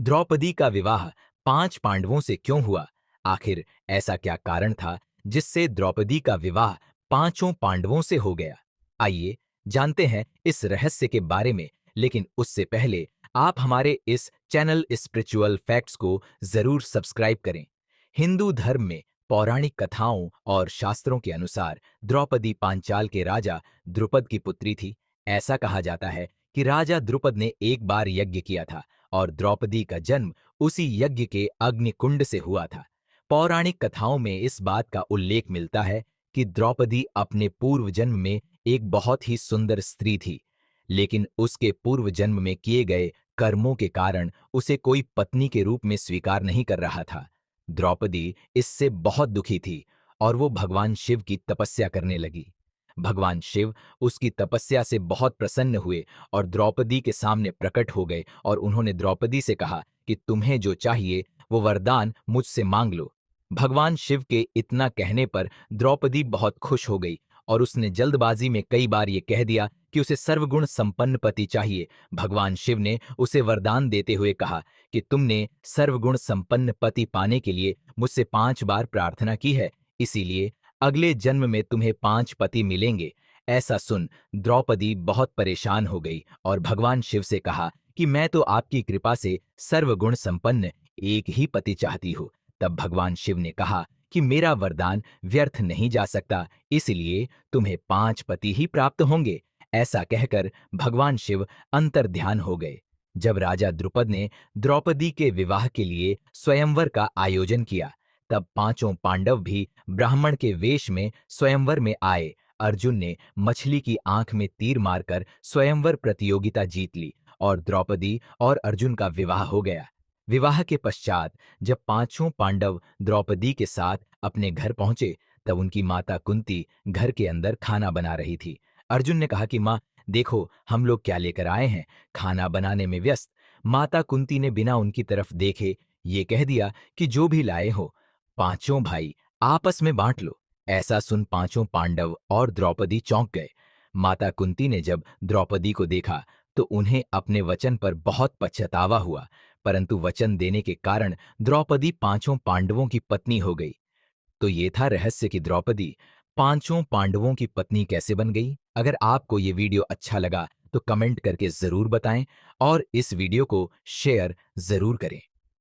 द्रौपदी का विवाह 5 पांडवों से क्यों हुआ? आखिर ऐसा क्या कारण था जिससे द्रौपदी का विवाह पांचों पांडवों से हो गया? आइए जानते हैं इस रहस्य के बारे में, लेकिन उससे पहले आप हमारे इस चैनल स्पिरिचुअल फैक्ट्स को जरूर सब्सक्राइब करें। हिंदू धर्म में पौराणिक कथाओं और शास्त्रों के अनुसार द्रौपदी पांचाल के राजा द्रुपद की पुत्री थी। ऐसा कहा जाता है कि राजा द्रुपद ने एक बार यज्ञ किया था और द्रौपदी का जन्म उसी यज्ञ के अग्निकुंड से हुआ था। पौराणिक कथाओं में इस बात का उल्लेख मिलता है कि द्रौपदी अपने पूर्व जन्म में एक बहुत ही सुंदर स्त्री थी, लेकिन उसके पूर्व जन्म में किए गए कर्मों के कारण उसे कोई पत्नी के रूप में स्वीकार नहीं कर रहा था। द्रौपदी इससे बहुत दुखी थी और वो भगवान शिव की तपस्या करने लगी। भगवान शिव उसकी तपस्या से बहुत प्रसन्न हुए और द्रौपदी के सामने प्रकट हो गए और उन्होंने द्रौपदी से कहा कि तुम्हें जो चाहिए वो वरदान मुझसे मांग लो। भगवान शिव के इतना कहने पर द्रौपदी बहुत खुश हो गई और उसने जल्दबाजी में कई बार ये कह दिया कि उसे सर्वगुण संपन्न पति चाहिए। भगवान शिव ने उसे वरदान देते हुए कहा कि तुमने सर्वगुण संपन्न पति पाने के लिए मुझसे 5 बार प्रार्थना की है, इसीलिए अगले जन्म में तुम्हें 5 पति मिलेंगे। ऐसा सुन द्रौपदी बहुत परेशान हो गई और भगवान शिव से कहा कि मैं तो आपकी कृपा से सर्वगुण संपन्न एक ही पति चाहती हूँ। तब भगवान शिव ने कहा कि मेरा वरदान व्यर्थ नहीं जा सकता, इसलिए तुम्हें 5 पति ही प्राप्त होंगे। ऐसा कहकर भगवान शिव अंतर्ध्यान हो गए। जब राजा द्रुपद ने द्रौपदी के विवाह के लिए स्वयंवर का आयोजन किया, तब पांचों पांडव भी ब्राह्मण के वेश में स्वयंवर में आए। अर्जुन ने मछली की आंख में तीर मारकर स्वयंवर प्रतियोगिता जीत ली और द्रौपदी और अर्जुन का विवाह हो गया। विवाह के पश्चात जब पांचों पांडव द्रौपदी के साथ अपने घर पहुंचे, तब उनकी माता कुंती घर के अंदर खाना बना रही थी। अर्जुन ने कहा कि माँ देखो हम लोग क्या लेकर आए हैं, खाना बनाने में व्यस्त। माता कुंती ने बिना उनकी तरफ देखे ये कह दिया कि जो भी लाए हो पांचों भाई आपस में बांट लो। ऐसा सुन पांचों पांडव और द्रौपदी चौंक गए। माता कुंती ने जब द्रौपदी को देखा तो उन्हें अपने वचन पर बहुत पछतावा हुआ, परंतु वचन देने के कारण द्रौपदी पांचों पांडवों की पत्नी हो गई। तो ये था रहस्य कि द्रौपदी पांचों पांडवों की पत्नी कैसे बन गई। अगर आपको ये वीडियो अच्छा लगा तो कमेंट करके जरूर बताएं और इस वीडियो को शेयर जरूर करें।